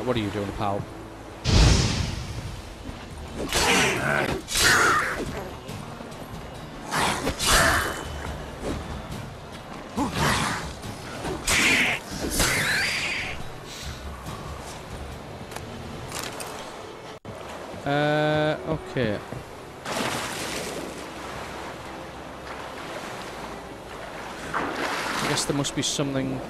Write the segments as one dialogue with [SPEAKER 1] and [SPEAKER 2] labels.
[SPEAKER 1] Right, what are you doing, pal? Okay. I guess there must be something...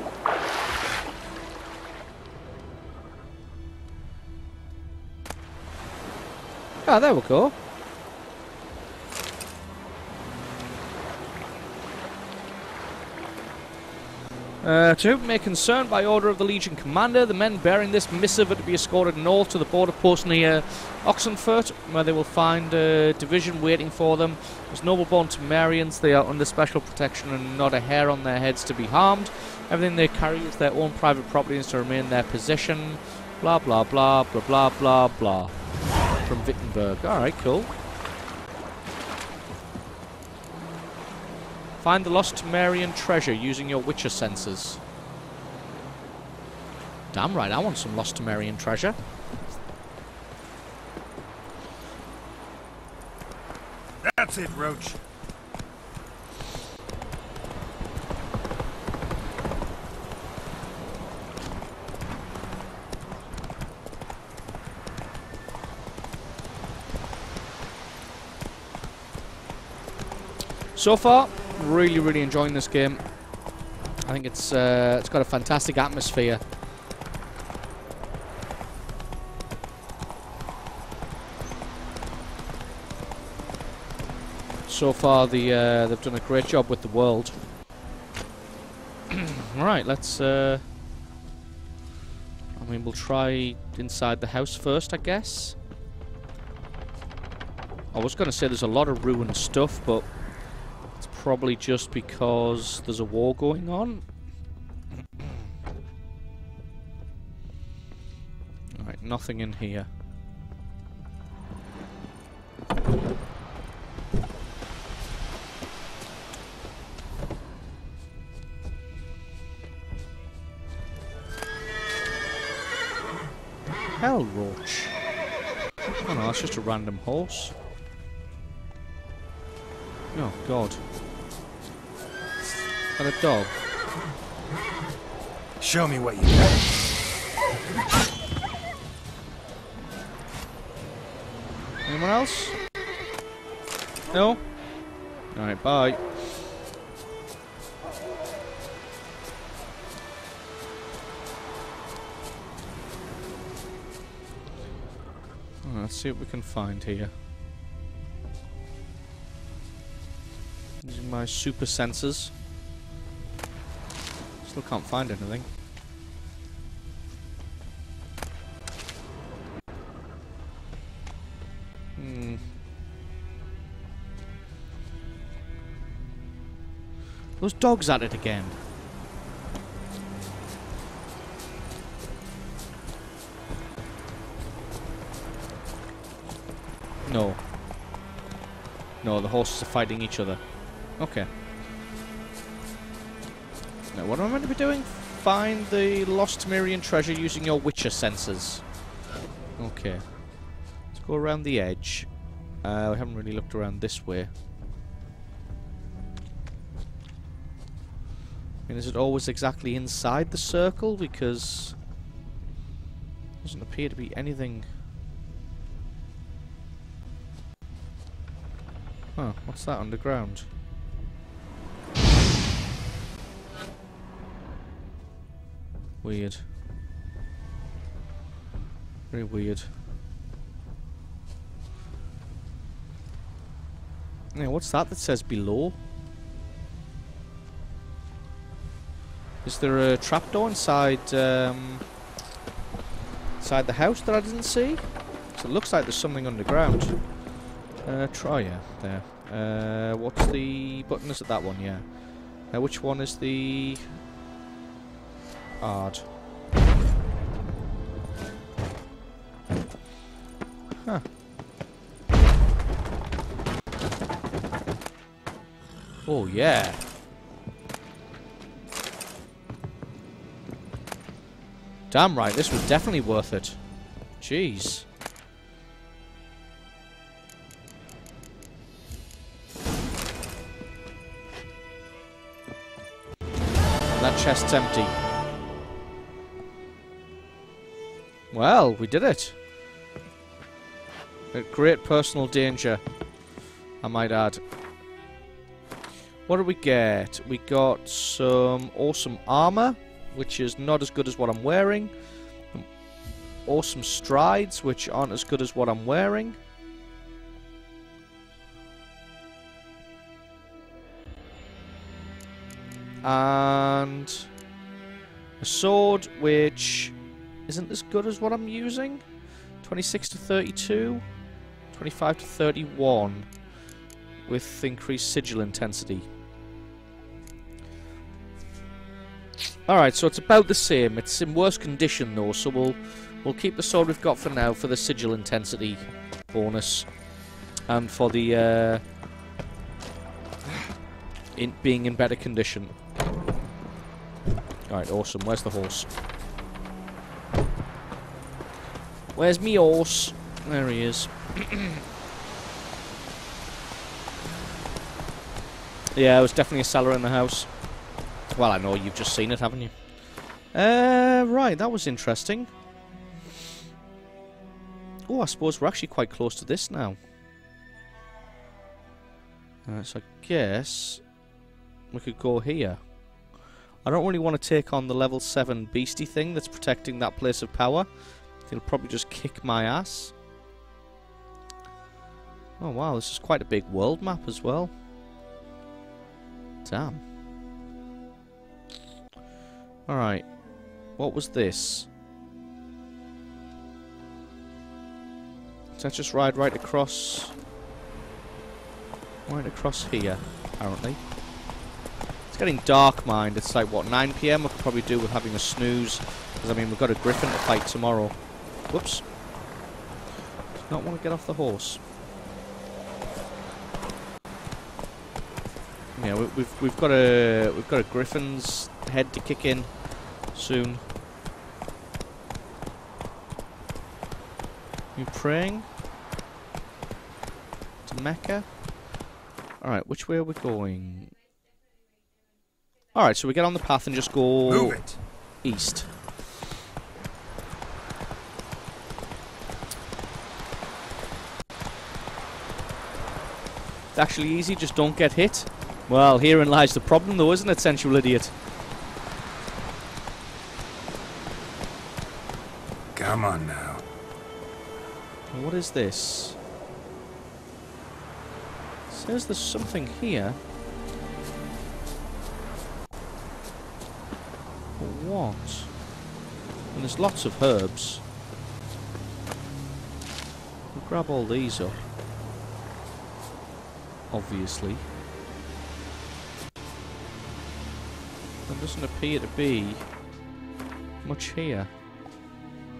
[SPEAKER 1] Ah, there we go. To whom it may concern, by order of the Legion Commander, the men bearing this missive are to be escorted north to the border post near Oxenfurt, where they will find a division waiting for them. As noble-born Temerians, they are under special protection and not a hair on their heads to be harmed. Everything they carry is their own private property and is to remain in their possession. Blah, blah, blah, blah, blah, blah, blah. From Wittenberg. Alright, cool. Find the lost Temerian treasure using your Witcher senses. Damn right, I want some lost Temerian treasure.
[SPEAKER 2] That's it, Roach.
[SPEAKER 1] So far, really enjoying this game. I think it's got a fantastic atmosphere. So far, they've done a great job with the world. Right, let's. I mean, we'll try inside the house first, I guess. I was going to say there's a lot of ruined stuff, but. Probably just because there's a war going on. Alright, nothing in here. Hell, Roach. Oh no, that's just a random horse. Oh, God. And a dog.
[SPEAKER 2] Show me what you got.
[SPEAKER 1] Anyone else? No? Alright, bye. Let's see what we can find here. Using my super sensors. Still can't find anything. Those dogs at it again. No. No, the horses are fighting each other. Okay. Now, what am I meant to be doing? Find the lost Temerian treasure using your Witcher senses. Okay. Let's go around the edge. We haven't really looked around this way. I mean, is it always exactly inside the circle? Because there doesn't appear to be anything. Huh, what's that underground? Weird. Very weird. Yeah, what's that says below? Is there a trapdoor inside inside the house that I didn't see? So it looks like there's something underground. Try, yeah, there. What's the button? Is it that one? Yeah. Which one is the odd? Huh. Oh yeah. Damn right, this was definitely worth it. Jeez. That chest's empty. Well, we did it. At great personal danger, I might add. What did we get? We got some awesome armor, which is not as good as what I'm wearing. Awesome strides, which aren't as good as what I'm wearing. And a sword, which isn't as good as what I'm using. 26 to 32, 25 to 31, with increased sigil intensity. Alright, so it's about the same. It's in worse condition though, so we'll keep the sword we've got for now for the sigil intensity bonus. And for the being in better condition. Alright, awesome. Where's the horse? Where's me horse? There he is. Yeah, it was definitely a cellar in the house. Well, I know you've just seen it, haven't you? Right, that was interesting. Oh, I suppose we're actually quite close to this now. So I guess we could go here. I don't really want to take on the level 7 beastie thing that's protecting that place of power. He'll probably just kick my ass. Oh wow, this is quite a big world map as well. Damn. Alright. What was this? Does that just ride right across? Right across here, apparently. It's getting dark, mind. It's like, what, 9 PM? I could probably do with having a snooze. Because, I mean, we've got a griffin to fight tomorrow. Whoops. Does not want to get off the horse. Yeah, we've got a griffin's head to kick in soon. You praying to Mecca? Alright, which way are we going? Alright, so we get on the path and just go east. It's actually easy, just don't get hit. Well, herein lies the problem though, isn't it, sensual idiot?
[SPEAKER 2] Come on now.
[SPEAKER 1] What is this? It says there's something here. But what? And there's lots of herbs. We'll grab all these up. Obviously. There doesn't appear to be much here.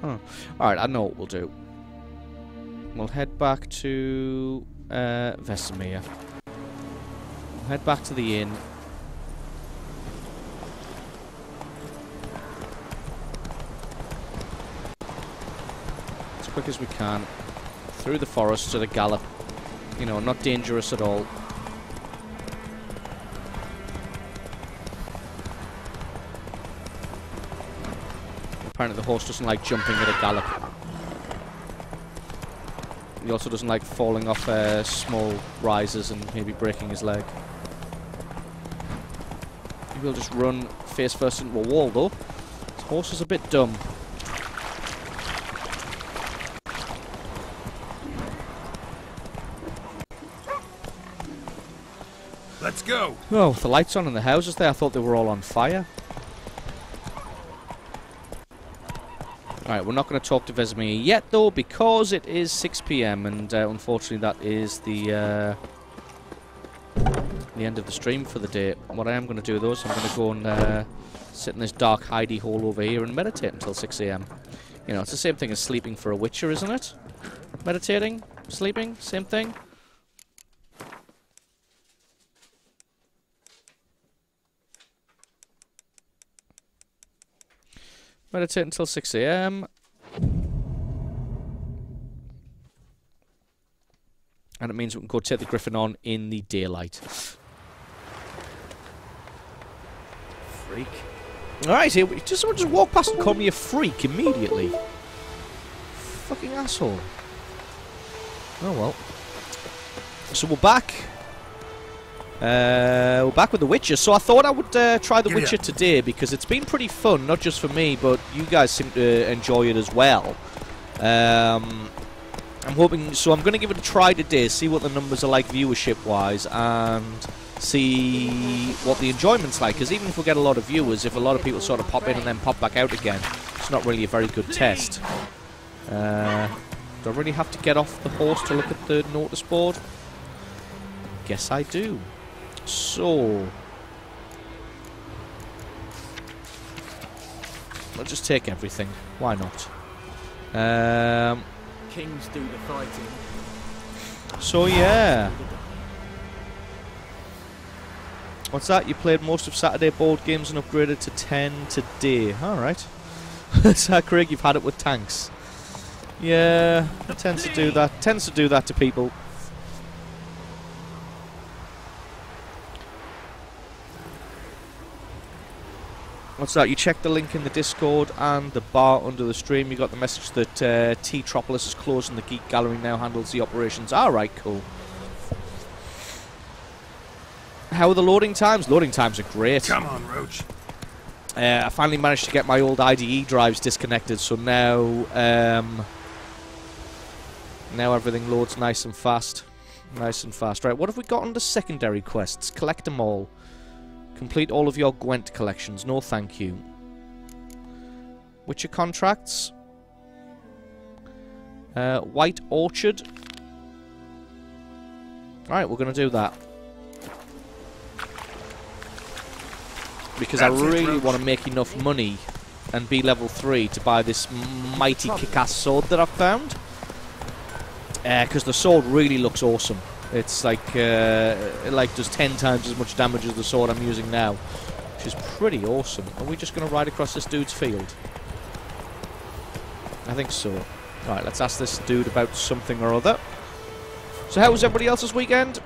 [SPEAKER 1] Huh. Alright, I know what we'll do. We'll head back to Vesemir. We'll head back to the inn. As quick as we can. Through the forest at a gallop. You know, not dangerous at all. Apparently the horse doesn't like jumping at a gallop. He also doesn't like falling off small rises and maybe breaking his leg. He will just run face first into a wall though. This horse is a bit dumb.
[SPEAKER 2] Let's go.
[SPEAKER 1] Oh, the lights on in the houses there, I thought they were all on fire. Alright, we're not going to talk to Vesemir yet, though, because it is 6 PM, and unfortunately that is the end of the stream for the day. What I am going to do, though, is I'm going to go and sit in this dark hidey hole over here and meditate until 6 AM. You know, it's the same thing as sleeping for a witcher, isn't it? Meditating, sleeping, same thing. Meditate until 6 AM. And it means we can go take the Griffin on in the daylight.
[SPEAKER 3] Freak.
[SPEAKER 1] Alright, here someone just walk past and call me a freak immediately. Fucking asshole. Oh well. So we're back. We're back with The Witcher. So I thought I would try The Witcher today because it's been pretty fun, not just for me, but you guys seem to enjoy it as well. I'm hoping, so I'm going to give it a try today, see what the numbers are like viewership-wise, and see what the enjoyment's like, because even if we get a lot of viewers, if a lot of people sort of pop in and then pop back out again, it's not really a very good test. Do I really have to get off the horse to look at the notice board? Guess I do. So, I'll just take everything. Why not?
[SPEAKER 3] Kings do the fighting.
[SPEAKER 1] So yeah. What's that? You played most of Saturday board games and upgraded to 10 today. Alright. So Craig, you've had it with tanks. Yeah, it tends to do that. Tends to do that to people. What's that? You check the link in the Discord and the bar under the stream. You got the message that T-Tropolis is closed and the Geek Gallery now handles the operations. Alright, cool. How are the loading times? Loading times are great.
[SPEAKER 2] Come on, Roach.
[SPEAKER 1] I finally managed to get my old IDE drives disconnected, so now now everything loads nice and fast. Nice and fast. Right, what have we got under secondary quests? Collect them all. Complete all of your Gwent collections. No thank you. Witcher contracts. White Orchard. Alright, we're going to do that. Because I really want to make enough money and be level 3 to buy this mighty kick-ass sword that I've found. Because the sword really looks awesome. It's like, it does 10 times as much damage as the sword I'm using now, which is pretty awesome. Are we just going to ride across this dude's field? I think so. Alright, let's ask this dude about something or other. So how was everybody else's weekend?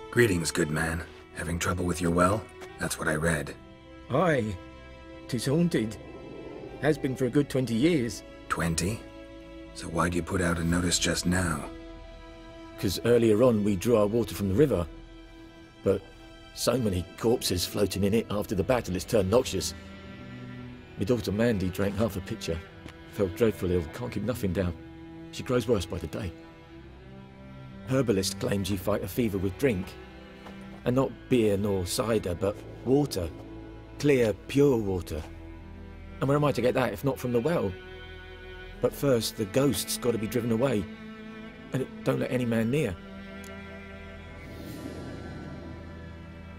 [SPEAKER 2] Greetings, good man. Having trouble with your well? That's what I read.
[SPEAKER 3] Aye. 'Tis haunted. Has been for a good 20 years.
[SPEAKER 2] 20? So why'd you put out a notice just now?
[SPEAKER 3] Because earlier on we drew our water from the river. But so many corpses floating in it after the battle it's turned noxious. My daughter Mandy drank half a pitcher. Felt dreadfully ill, can't keep nothing down. She grows worse by the day. Herbalist claims you fight a fever with drink. And not beer nor cider, but water. Clear, pure water. And where am I to get that if not from the well? But first, the ghost's got to be driven away. And it don't let any man near.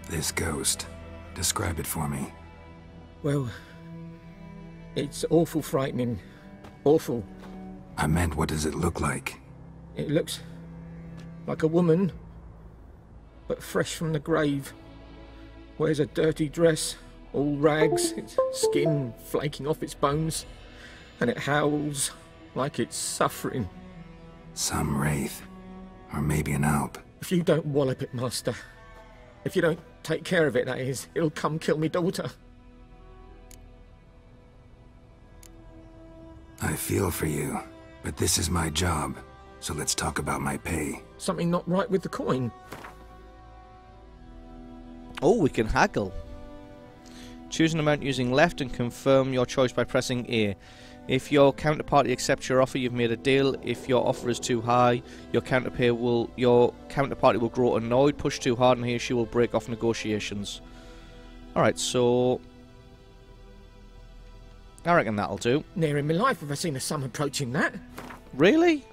[SPEAKER 2] This ghost. Describe it for me.
[SPEAKER 3] Well, it's awful frightening. Awful.
[SPEAKER 2] I meant, what does it look like?
[SPEAKER 3] It looks like a woman, but fresh from the grave. Wears a dirty dress, all rags, its skin flaking off its bones, and it howls like it's suffering.
[SPEAKER 2] Some wraith. Or maybe an alp.
[SPEAKER 3] If you don't wallop it, Master, if you don't take care of it, that is, it'll come kill me daughter.
[SPEAKER 2] I feel for you, but this is my job, so let's talk about my pay.
[SPEAKER 3] Something not right with the coin.
[SPEAKER 1] Oh, we can haggle. Choose an amount using left and confirm your choice by pressing A. If your counterparty accepts your offer, you've made a deal. If your offer is too high, your counterparty will grow annoyed, push too hard, and he or she will break off negotiations. Alright, so I reckon that'll do.
[SPEAKER 3] Near in my life have I seen a sum approaching that.
[SPEAKER 1] Really?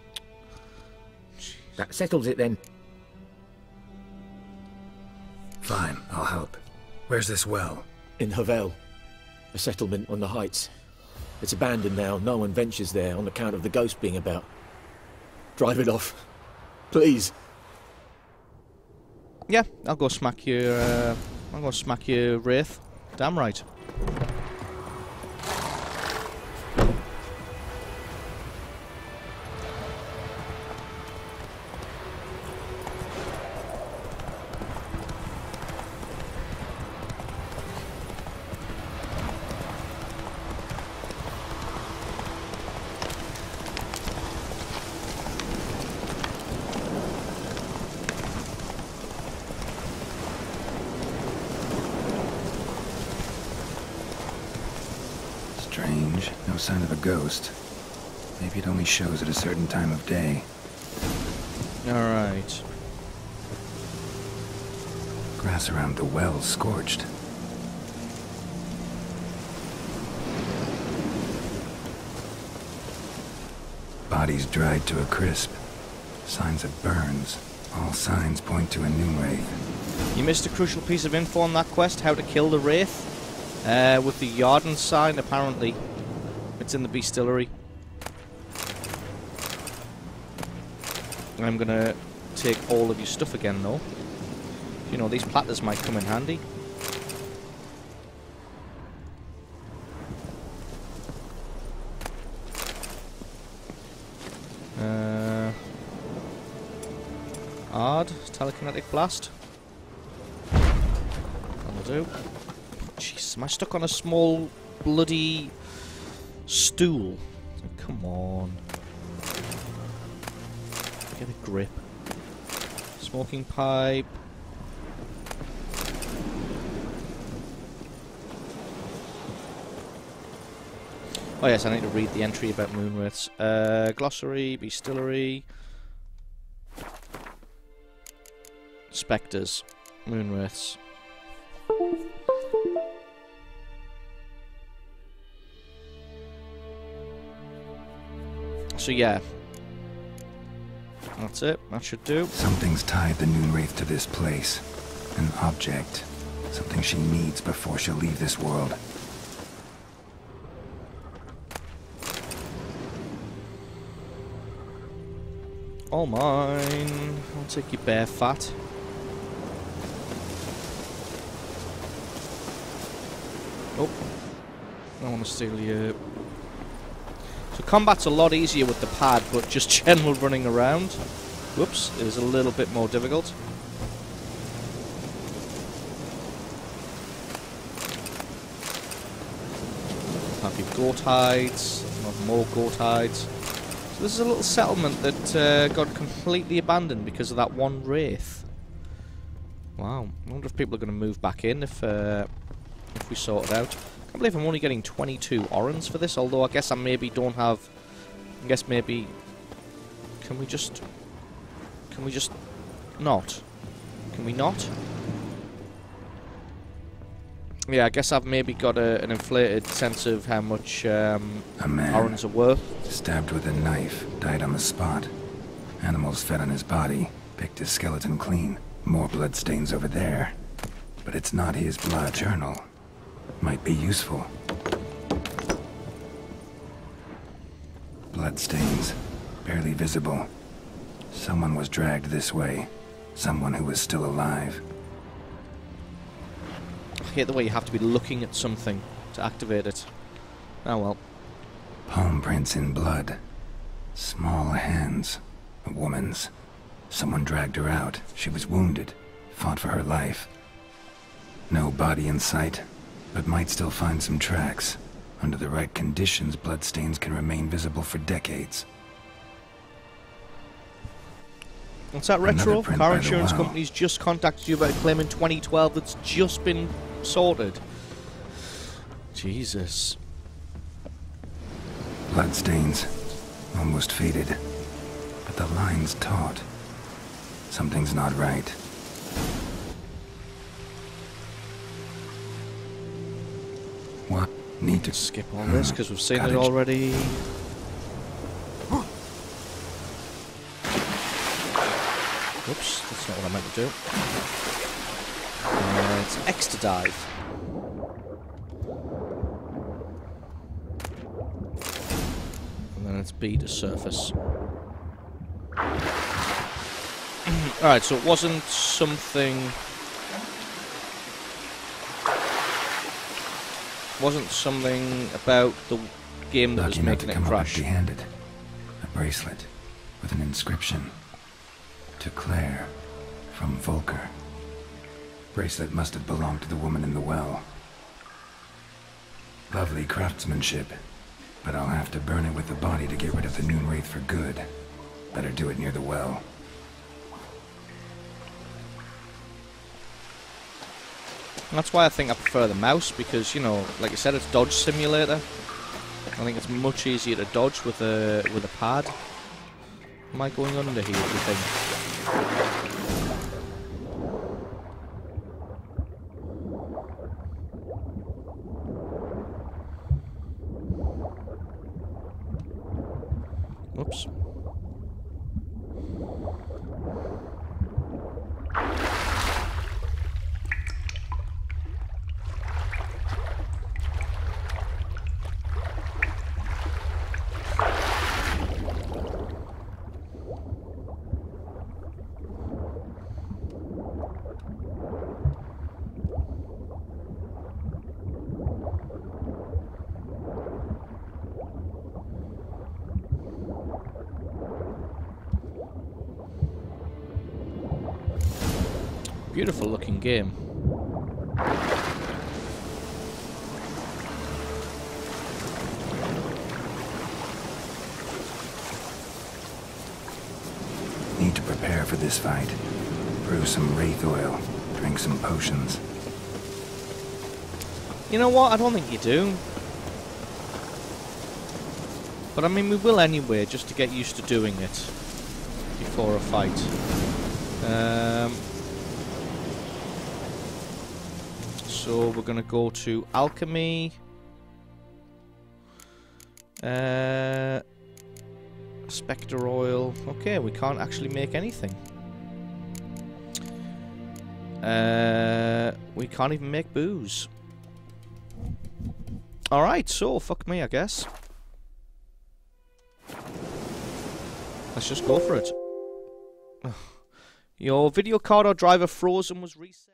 [SPEAKER 3] That settles it then.
[SPEAKER 2] Fine, I'll help. Where's this well?
[SPEAKER 3] In Havel, a settlement on the heights. It's abandoned now, no one ventures there on account of the ghost being about. Drive it off. Please.
[SPEAKER 1] Yeah, I'll go smack your. I'll go smack your wraith. Damn right.
[SPEAKER 2] Strange. No sign of a ghost. Maybe it only shows at a certain time of day.
[SPEAKER 1] Alright.
[SPEAKER 2] Grass around the well's scorched. Bodies dried to a crisp. Signs of burns. All signs point to a new wraith.
[SPEAKER 1] You missed a crucial piece of info on that quest, how to kill the wraith. With the Yarden sign, apparently. It's in the bestiary. I'm gonna take all of your stuff again, though. You know, these platters might come in handy. Ard, telekinetic blast. That'll do. Jeez, am I stuck on a small bloody stool? Come on. Get a grip. Smoking pipe. Oh yes, I need to read the entry about moonwraiths. Glossary, bestiary. Spectres. Moonwraiths. So yeah. That's it. That should do.
[SPEAKER 2] Something's tied the Noonwraith to this place. An object. Something she needs before she'll leave this world.
[SPEAKER 1] All mine. I'll take your bare fat. Oh. I want to steal you. So combat's a lot easier with the pad, but just general running around, whoops, is a little bit more difficult. Have goat hides, have more goat hides. So this is a little settlement that got completely abandoned because of that one wraith. Wow, I wonder if people are going to move back in if we sort it out. I believe I'm only getting 22 orans for this, although I guess I maybe don't have... I guess maybe... Can we just not? Can we not? Yeah, I guess I've maybe got an inflated sense of how much
[SPEAKER 2] A man
[SPEAKER 1] orans are worth.
[SPEAKER 2] stabbed with a knife, died on the spot. Animals fed on his body, picked his skeleton clean. More bloodstains over there. But it's not his blood. Journal. Might be useful. Bloodstains. Barely visible. Someone was dragged this way. Someone who was still alive.
[SPEAKER 1] I hate the way you have to be looking at something to activate it. Oh well.
[SPEAKER 2] Palm prints in blood. Small hands. A woman's. Someone dragged her out. She was wounded. Fought for her life. No body in sight, but might still find some tracks. Under the right conditions, bloodstains can remain visible for decades.
[SPEAKER 1] What's that, Retro? Car insurance companies just contacted you about a claim in 2012 that's just been sorted. Jesus.
[SPEAKER 2] Bloodstains. Almost faded. But the line's taut. Something's not right. What? Need to
[SPEAKER 1] skip all this because we've seen it already. Oops, that's not what I meant to do. It's X to dive. And then it's B to surface. Alright, so it wasn't something... Wasn't something about the game that was making it crash.
[SPEAKER 2] Empty-handed. A bracelet with an inscription. To Claire, from Volker. Bracelet must have belonged to the woman in the well. Lovely craftsmanship, but I'll have to burn it with the body to get rid of the Noon Wraith for good. Better do it near the well.
[SPEAKER 1] That's why I think I prefer the mouse, because, you know, like I said, it's dodge simulator. I think it's much easier to dodge with a pad. Am I going under here, do you think? Oops. Beautiful looking game.
[SPEAKER 2] Need to prepare for this fight. Brew some wraith oil. Drink some potions.
[SPEAKER 1] You know what? I don't think you do. But I mean, we will anyway, just to get used to doing it before a fight. So we're going to go to alchemy. Spectre oil. Okay, we can't actually make anything. We can't even make booze. Alright, so fuck me, I guess. Let's just go for it. Your video card or driver froze and was reset.